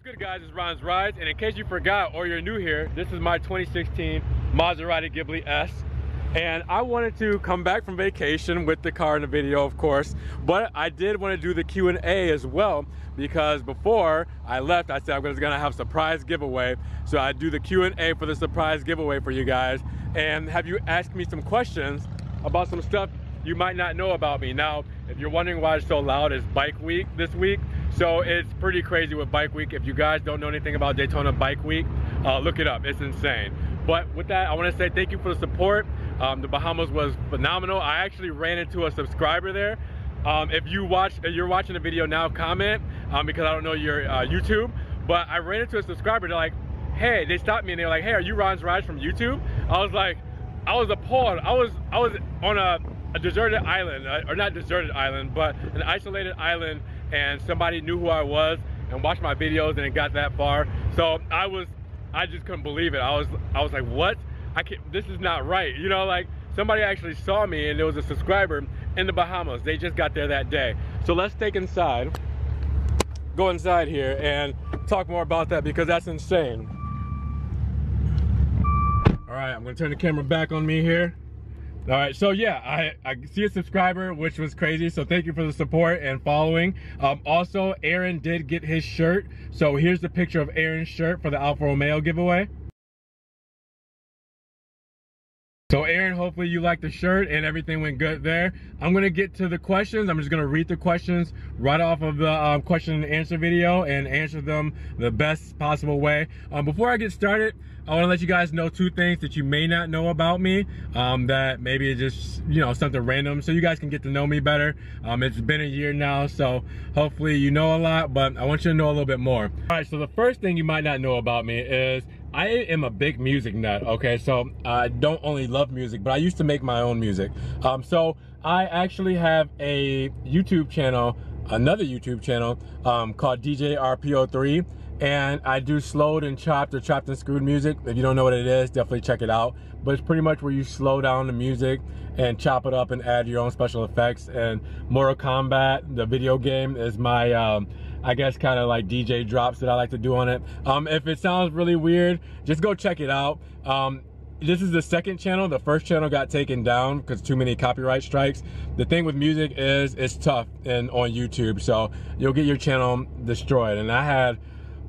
What's good, guys? It's Ron's Rides, and in case you forgot or you're new here, this is my 2016 Maserati Ghibli S. And I wanted to come back from vacation with the car in the video, of course, but I did want to do the Q&A as well, because before I left, I said I was gonna have a surprise giveaway. So I do the Q&A for the surprise giveaway for you guys, and have you ask me some questions about some stuff you might not know about me. Now, if you're wondering why it's so loud, it's Bike Week this week. So it's pretty crazy with Bike Week. If you guys don't know anything about Daytona Bike Week, look it up, it's insane. But with that, I wanna say thank you for the support. The Bahamas was phenomenal. I actually ran into a subscriber there. If you're watching the video now, comment, because I don't know your YouTube, but I ran into a subscriber. They're like, hey, they stopped me and they're like, hey, are you Ron's Rides from YouTube? I was like, I was appalled. I was on a deserted island, or not deserted island, but an isolated island, and somebody knew who I was and watched my videos and it got that far. So I just couldn't believe it. I was like, what? This is not right. You know, like somebody actually saw me, and there was a subscriber in the Bahamas. They just got there that day. So let's go inside here and talk more about that, because that's insane. All right, I'm gonna turn the camera back on me here. All right, so yeah, I see a subscriber, which was crazy, so thank you for the support and following. Also, Aaron did get his shirt, so here's the picture of Aaron's shirt for the Alfa Romeo giveaway. So Aaron, hopefully you liked the shirt and everything went good there. I'm gonna get to the questions. I'm just gonna read the questions right off of the question and answer video and answer them the best possible way. Before I get started, I wanna let you guys know two things that you may not know about me, that maybe it's just, you know, something random, so you guys can get to know me better. It's been a year now, so hopefully you know a lot, but I want you to know a little bit more. All right, so the first thing you might not know about me is I am a big music nut, okay? So I don't only love music, but I used to make my own music. So I actually have a YouTube channel, another YouTube channel called DJ RPO3, and I do slowed and chopped or chopped and screwed music. If you don't know what it is, definitely check it out. But it's pretty much where you slow down the music and chop it up and add your own special effects. And Mortal Kombat, the video game, is my I guess kind of like DJ drops that I like to do on it. If it sounds really weird, just go check it out. This is the second channel. The first channel got taken down because too many copyright strikes. The thing with music is it's tough on YouTube, so you'll get your channel destroyed. And I had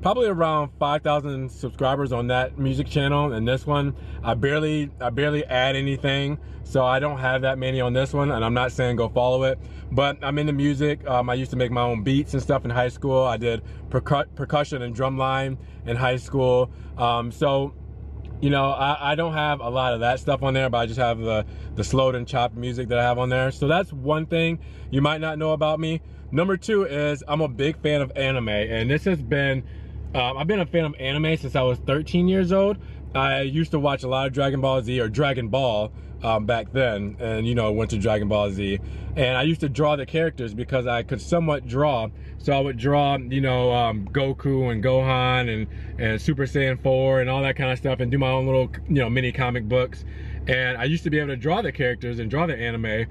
probably around 5,000 subscribers on that music channel, and this one I barely add anything, so I don't have that many on this one. And I'm not saying go follow it, but I'm into music. I used to make my own beats and stuff in high school. I did percussion and drumline in high school. So you know, I don't have a lot of that stuff on there, but I just have the slowed and chopped music that I have on there. So that's one thing you might not know about me. Number two is I'm a big fan of anime, and this has been I've been a fan of anime since I was 13 years old. I used to watch a lot of Dragon Ball Z, or Dragon Ball back then, and you know, went to Dragon Ball Z. And I used to draw the characters because I could somewhat draw. So I would draw, you know, Goku and Gohan and Super Saiyan 4 and all that kind of stuff, and do my own little, you know, mini comic books. And I used to be able to draw the characters and draw the anime,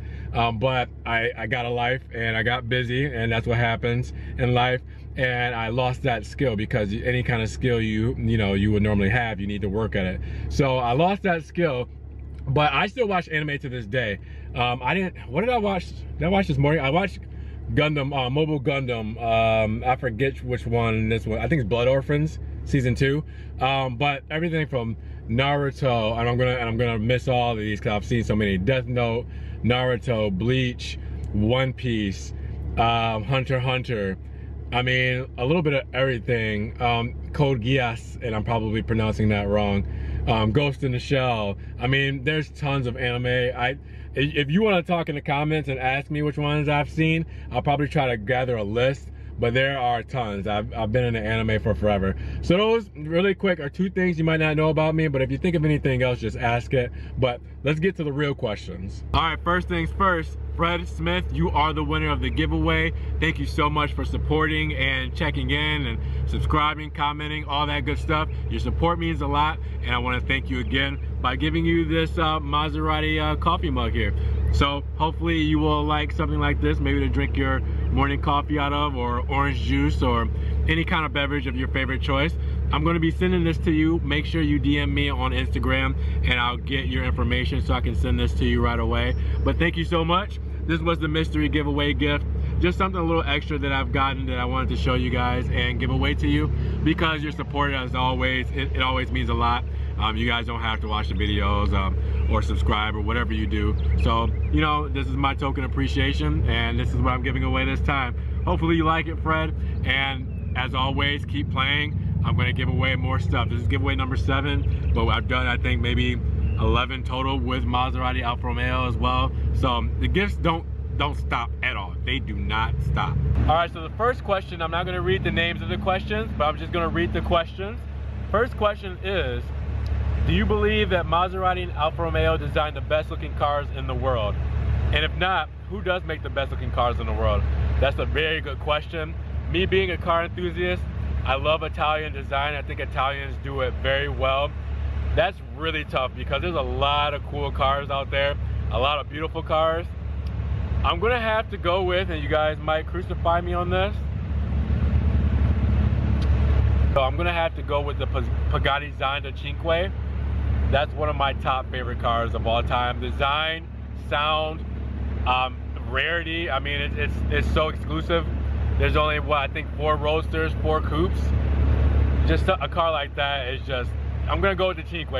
but I got a life and I got busy, and that's what happens in life. And I lost that skill, because any kind of skill you would normally have, you need to work at it. So I lost that skill, but I still watch anime to this day. What did I watch? Did I watch this morning? I watched Gundam, Mobile Gundam. I forget which one this one. I think it's Blood Orphans season 2. But everything from Naruto, and I'm gonna miss all of these because I've seen so many. Death Note, Naruto, Bleach, One Piece, Hunter x Hunter. I mean, a little bit of everything. Code Geass, and I'm probably pronouncing that wrong. Ghost in the Shell. I mean, there's tons of anime. If you want to talk in the comments and ask me which ones I've seen, I'll probably try to gather a list. But there are tons. I've been in the anime for forever. So those, really quick, are two things you might not know about me, but if you think of anything else, just ask it. But let's get to the real questions. All right, first things first, Fred Smith, you are the winner of the giveaway. Thank you so much for supporting and checking in and subscribing, commenting, all that good stuff. Your support means a lot, and I want to thank you again by giving you this Maserati coffee mug here. So hopefully you will like something like this, maybe to drink your morning coffee out of, or orange juice, or any kind of beverage of your favorite choice. I'm going to be sending this to you. Make sure you DM me on Instagram and I'll get your information so I can send this to you right away. But thank you so much. This was the mystery giveaway gift. Just something a little extra that I've gotten that I wanted to show you guys and give away to you because your support, as always, it always means a lot. You guys don't have to watch the videos or subscribe or whatever you do. So, you know, this is my token appreciation and this is what I'm giving away this time. Hopefully you like it, Fred. And as always, keep playing. I'm going to give away more stuff. This is giveaway number 7, but I've done, I think, maybe 11 total with Maserati Alfa Romeo as well. So the gifts don't stop at all. They do not stop. All right, so the first question, I'm not going to read the names of the questions, but I'm just going to read the questions. First question is, do you believe that Maserati and Alfa Romeo designed the best looking cars in the world? And if not, who does make the best looking cars in the world? That's a very good question. Me being a car enthusiast, I love Italian design. I think Italians do it very well. That's really tough because there's a lot of cool cars out there, a lot of beautiful cars. I'm gonna have to go with, and you guys might crucify me on this, so I'm gonna have to go with the Pagani Zonda Cinque. That's one of my top favorite cars of all time. Design, sound, rarity. I mean, it's so exclusive. There's only, what, I think 4 Roadsters, 4 Coupes. Just a car like that is just, I'm gonna go with the Cinque.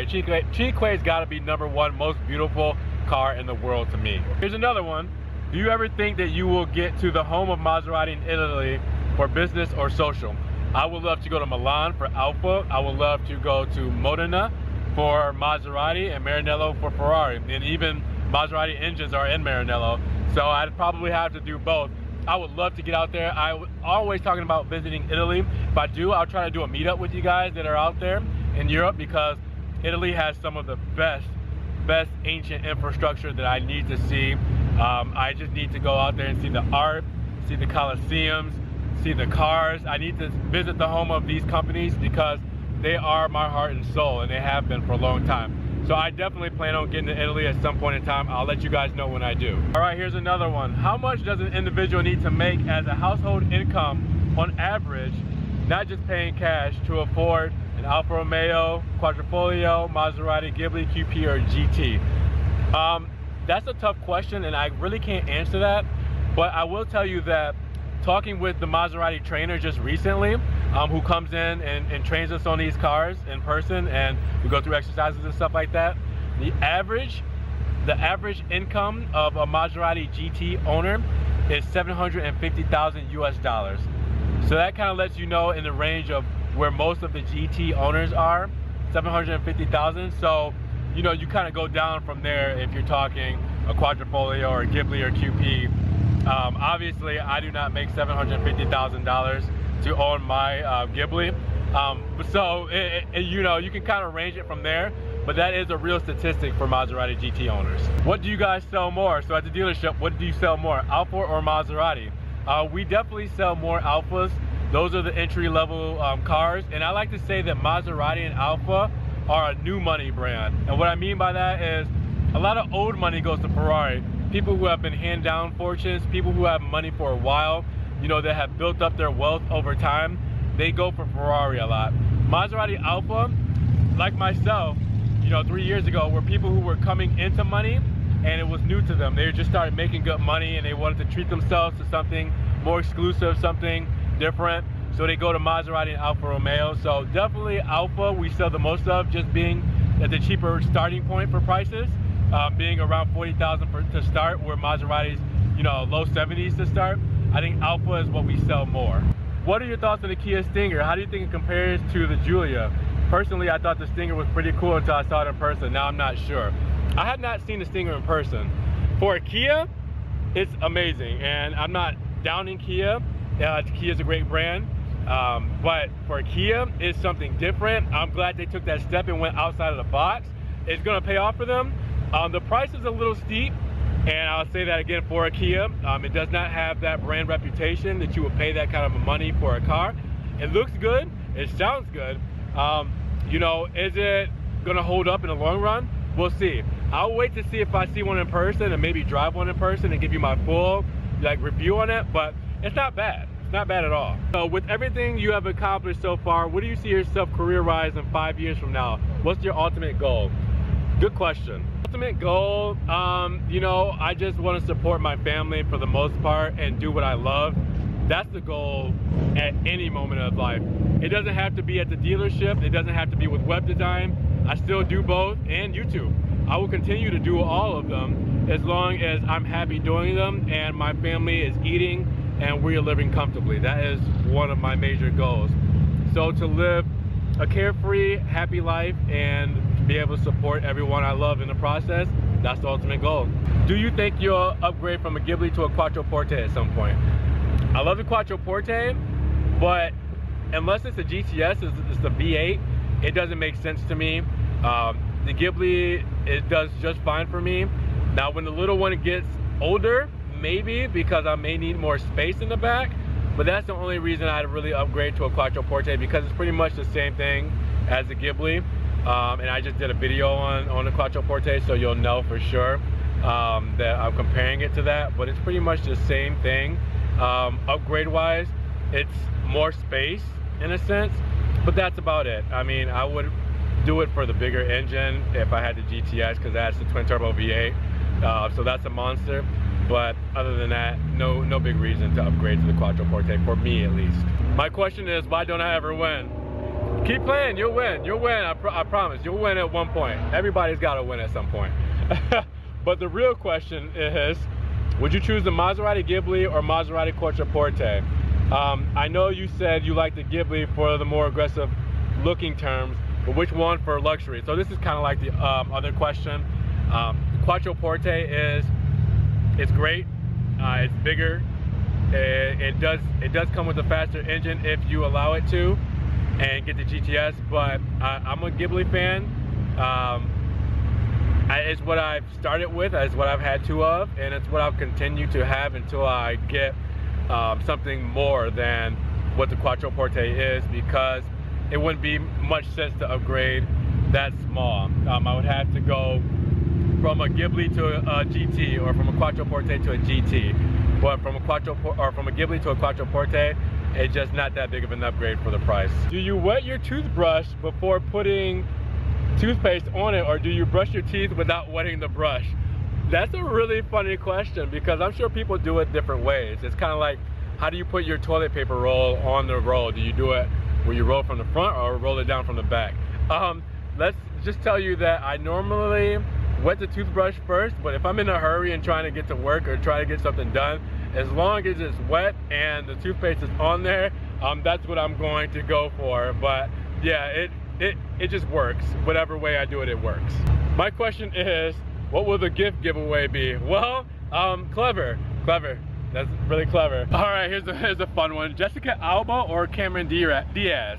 Cinque's gotta be #1 most beautiful car in the world to me. Here's another one. Do you ever think that you will get to the home of Maserati in Italy for business or social? I would love to go to Milan for Alfa. I would love to go to Modena for Maserati and Maranello for Ferrari. And even Maserati engines are in Maranello. So I'd probably have to do both. I would love to get out there. I'm always talking about visiting Italy. If I do, I'll try to do a meetup with you guys that are out there in Europe because Italy has some of the best ancient infrastructure that I need to see. I just need to go out there and see the art, see the Colosseums, see the cars. I need to visit the home of these companies because they are my heart and soul and they have been for a long time. So I definitely plan on getting to Italy at some point in time. I'll let you guys know when I do. All right, here's another one. How much does an individual need to make as a household income on average, not just paying cash, to afford an Alfa Romeo, Quadrifoglio, Maserati, Ghibli, QP, or GT? That's a tough question and I really can't answer that, but I will tell you that talking with the Maserati trainer just recently, who comes in and trains us on these cars in person, and we go through exercises and stuff like that, the average income of a Maserati GT owner is $750,000 US. So that kind of lets you know in the range of where most of the GT owners are, 750,000. So, you know, you kind of go down from there if you're talking a Quadrifoglio or a Ghibli or QP. Obviously, I do not make $750,000 to own my Ghibli. So, you know, you can kind of range it from there, but that is a real statistic for Maserati GT owners. What do you guys sell more? So at the dealership, what do you sell more, Alfa or Maserati? We definitely sell more Alfas. Those are the entry-level cars, and I like to say that Maserati and Alfa are a new money brand. And what I mean by that is a lot of old money goes to Ferrari. People who have been hand-down fortunes, people who have money for a while, you know, that have built up their wealth over time, they go for Ferrari a lot. Maserati Alfa, like myself, you know, 3 years ago, were people who were coming into money and it was new to them. They just started making good money and they wanted to treat themselves to something more exclusive, something different. So they go to Maserati and Alfa Romeo. So definitely Alfa we sell the most of, just being at the cheaper starting point for prices, being around 40,000 to start, where Maserati's, you know, low 70s to start. I think Alfa is what we sell more. What are your thoughts on the Kia Stinger? How do you think it compares to the Giulia? Personally, I thought the Stinger was pretty cool until I saw it in person. Now I'm not sure. I have not seen the Stinger in person. For a Kia, it's amazing, and I'm not downing Kia. Kia is a great brand, but for a Kia, it's something different. I'm glad they took that step and went outside of the box. It's gonna pay off for them. The price is a little steep, and I'll say that again for a Kia. It does not have that brand reputation that you would pay that kind of money for a car. It looks good, it sounds good. You know, is it gonna hold up in the long run? We'll see. I'll wait to see if I see one in person and maybe drive one in person and give you my full review on it, but it's not bad. It's not bad at all. So with everything you have accomplished so far, what do you see yourself career-wise in 5 years from now? What's your ultimate goal? Good question. Ultimate goal, you know, I just want to support my family for the most part and do what I love. That's the goal at any moment of life. It doesn't have to be at the dealership. It doesn't have to be with web design. I still do both, and YouTube. I will continue to do all of them as long as I'm happy doing them and my family is eating and we're living comfortably. That is one of my major goals. So to live a carefree, happy life and be able to support everyone I love in the process, that's the ultimate goal. Do you think you'll upgrade from a Ghibli to a Quattroporte at some point? I love the Quattroporte, but unless it's a GTS, it's the V8, it doesn't make sense to me. The Ghibli, it does just fine for me. Now when the little one gets older, maybe, because I may need more space in the back, but that's the only reason I'd really upgrade to a Quattroporte, because it's pretty much the same thing as the Ghibli. And I just did a video on the Quattroporte, so you'll know for sure that I'm comparing it to that, but it's pretty much the same thing. Upgrade wise, it's more space in a sense, but that's about it. I mean, I would do it for the bigger engine if I had the GTS, because that's the twin turbo V8, so that's a monster. But other than that, no big reason to upgrade to the Quattroporte, for me at least. My question is, why don't I ever win? Keep playing, you'll win. You'll win, I promise. You'll win at one point. Everybody's got to win at some point. But the real question is, would you choose the Maserati Ghibli or Maserati Quattroporte? I know you said you like the Ghibli for the more aggressive looking terms, but which one for luxury? So this is kind of like the other question. Quattroporte it's great. It's bigger. It does come with a faster engine if you allow it to, and get the GTS. But I'm a Ghibli fan. It's what I've started with. It's what I've had two of, and it's what I'll continue to have until I get something more than what the Quattroporte is, because it wouldn't be much sense to upgrade that small. I would have to go from a Ghibli to a GT, or from a Quattroporte to a GT. But from a Ghibli to a Quattroporte, it's just not that big of an upgrade for the price. Do you wet your toothbrush before putting toothpaste on it, or do you brush your teeth without wetting the brush? That's a really funny question, because I'm sure people do it different ways. It's kind of like, how do you put your toilet paper roll on the roll? Do you do it where you roll from the front or roll it down from the back? Let's just tell you that I normally wet the toothbrush first, but if I'm in a hurry and trying to get to work or trying to get something done, as long as it's wet and the toothpaste is on there, that's what I'm going to go for. But yeah, it just works. Whatever way I do it, it works. My question is, what will the gift giveaway be? Well, clever. That's really clever. All right, here's a fun one. Jessica Alba or Cameron Diaz?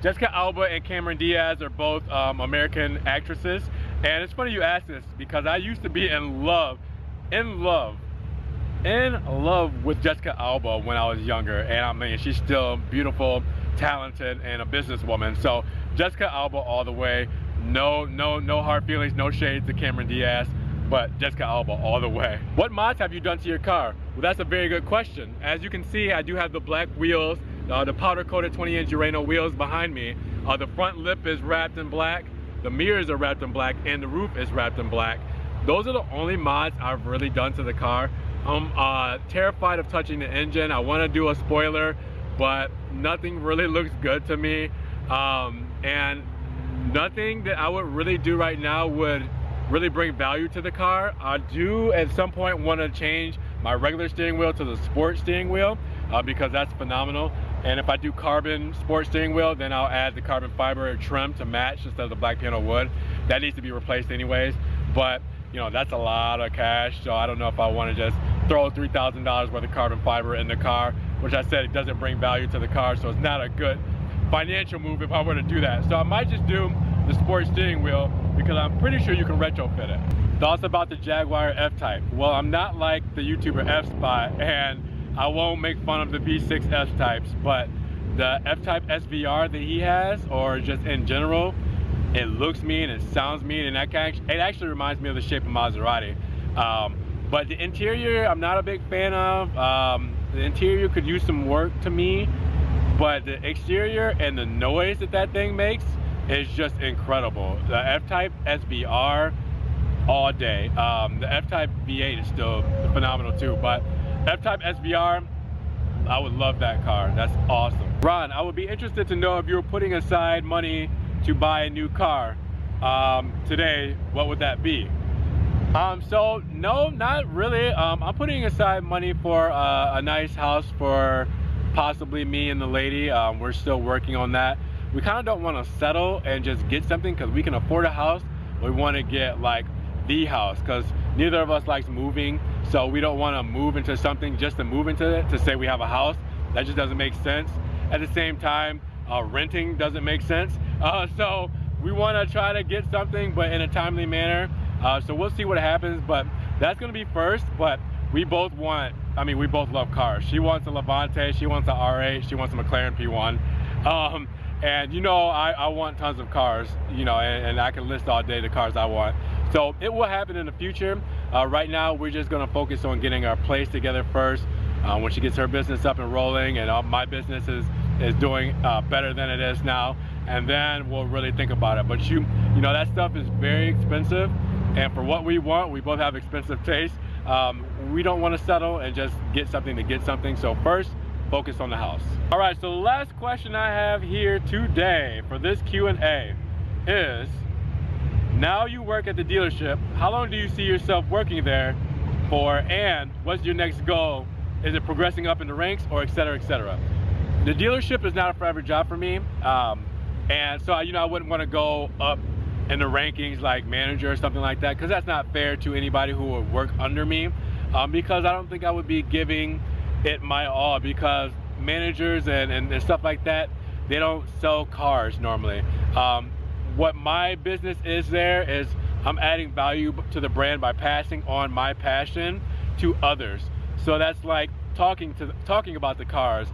Jessica Alba and Cameron Diaz are both American actresses. And it's funny you ask this, because I used to be in love with Jessica Alba when I was younger. And I mean, she's still beautiful, talented, and a businesswoman. So Jessica Alba all the way. No hard feelings, no shade to Cameron Diaz, but Jessica Alba all the way. What mods have you done to your car? Well, that's a very good question. As you can see, I do have the black wheels, the powder coated 20-inch Urano wheels behind me. The front lip is wrapped in black, the mirrors are wrapped in black, and the roof is wrapped in black. Those are the only mods I've really done to the car. I'm terrified of touching the engine. I want to do a spoiler, but nothing really looks good to me. And nothing that I would really do right now would really bring value to the car. I do at some point want to change my regular steering wheel to the sport steering wheel, because that's phenomenal. And if I do carbon sport steering wheel, then I'll add the carbon fiber trim to match instead of the black panel wood. That needs to be replaced anyways, but you know, that's a lot of cash, so I don't know if I want to just throw $3,000 worth of carbon fiber in the car, which I said it doesn't bring value to the car, so it's not a good financial move if I were to do that. So I might just do the sport steering wheel, because I'm pretty sure you can retrofit it. Thoughts about the Jaguar F-Type? Well, I'm not like the YouTuber F-Spot, and I won't make fun of the V6 F-Types, but the F-Type SVR that he has, or just in general, it looks mean, it sounds mean, and it actually reminds me of the shape of Maserati. But the interior, I'm not a big fan of. The interior could use some work to me, but the exterior and the noise that that thing makes is just incredible. The F-Type SBR all day. The F-Type V8 is still phenomenal too, but F-Type SBR, I would love that car. That's awesome. Ron, I would be interested to know if you were putting aside money to buy a new car today, what would that be? So no, not really. I'm putting aside money for a nice house for possibly me and the lady. We're still working on that. We kind of don't want to settle and just get something because we can afford a house. We want to get like the house because neither of us likes moving, so we don't want to move into something just to move into it to say we have a house. That just doesn't make sense. At the same time, renting doesn't make sense. So we want to try to get something, but in a timely manner. So we'll see what happens, but that's going to be first. But we both want, I mean, we both love cars. She wants a Levante, she wants a R8, she wants a McLaren P1. And you know, I want tons of cars, you know, and I can list all day the cars I want. So it will happen in the future. Right now, we're just going to focus on getting our place together first. When she gets her business up and rolling, and my business is doing better than it is now, and then we'll really think about it. But you know, that stuff is very expensive, and for what we want, we both have expensive tastes. We don't want to settle and just get something to get something. So first, focus on the house. All right, so the last question I have here today for this Q&A is, now you work at the dealership, how long do you see yourself working there for, and what's your next goal? Is it progressing up in the ranks, or et cetera, et cetera? The dealership is not a forever job for me, and so you know, I wouldn't want to go up in the rankings like manager or something like that, because that's not fair to anybody who would work under me, because I don't think I would be giving it my all, because managers and stuff like that, they don't sell cars normally. What my business is there is I'm adding value to the brand by passing on my passion to others. So that's like talking about the cars,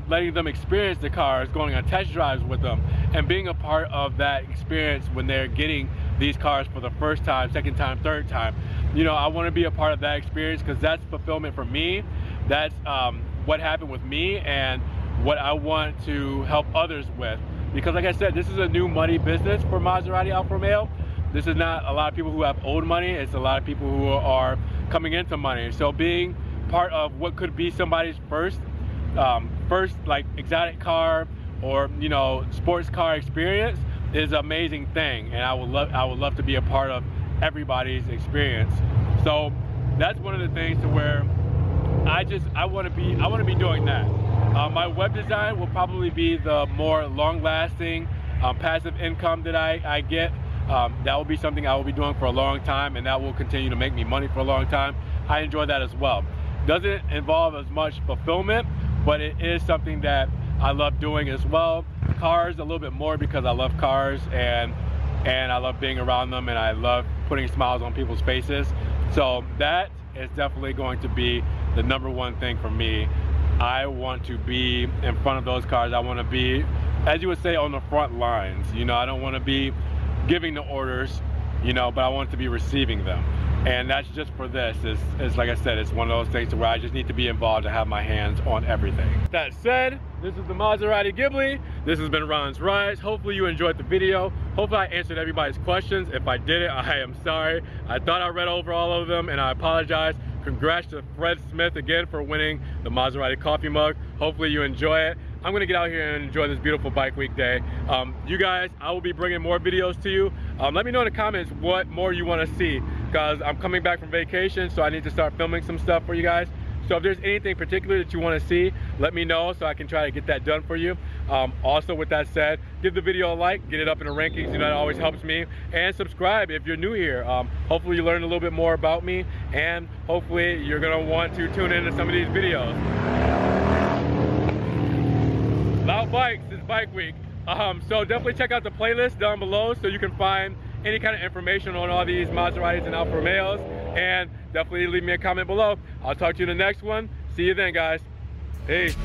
letting them experience the cars, going on test drives with them, and being a part of that experience when they're getting these cars for the first time, second time, third time. You know, I want to be a part of that experience because that's fulfillment for me. That's what happened with me and what I want to help others with. Because like I said, this is a new money business for Maserati Alfa Romeo. This is not a lot of people who have old money. It's a lot of people who are coming into money. So being part of what could be somebody's first like exotic car or, you know, sports car experience is an amazing thing. And I would love to be a part of everybody's experience. So that's one of the things to where I want to be doing that. My web design will probably be the more long-lasting passive income that I get. That will be something I will be doing for a long time, and that will continue to make me money for a long time. I enjoy that as well. Doesn't involve as much fulfillment, but it is something that I love doing as well. Cars a little bit more because I love cars and I love being around them, and I love putting smiles on people's faces. So that is definitely going to be the #1 thing for me. I want to be in front of those cars. I want to be, as you would say, on the front lines. You know, I don't want to be giving the orders, you know, but I want to be receiving them. And that's just for this. It's like I said, it's one of those things where I just need to be involved to have my hands on everything. That said, this is the Maserati Ghibli. This has been Ron's Rides. Hopefully you enjoyed the video. Hopefully I answered everybody's questions. If I didn't, I am sorry. I thought I read over all of them, and I apologize. Congrats to Fred Smith again for winning the Maserati coffee mug. Hopefully you enjoy it. I'm gonna get out here and enjoy this beautiful bike week day. You guys, I will be bringing more videos to you. Let me know in the comments what more you wanna see, because I'm coming back from vacation, so I need to start filming some stuff for you guys. So if there's anything particular that you wanna see, let me know so I can try to get that done for you. Also, with that said, give the video a like, get it up in the rankings, you know, that always helps me. And subscribe if you're new here. Hopefully you learn a little bit more about me, and hopefully you're gonna want to tune into some of these videos. Loud bikes, it's bike week. So definitely check out the playlist down below so you can find any kind of information on all these Maseratis and Alfa Romeos, and definitely leave me a comment below. I'll talk to you in the next one. See you then, guys. Peace.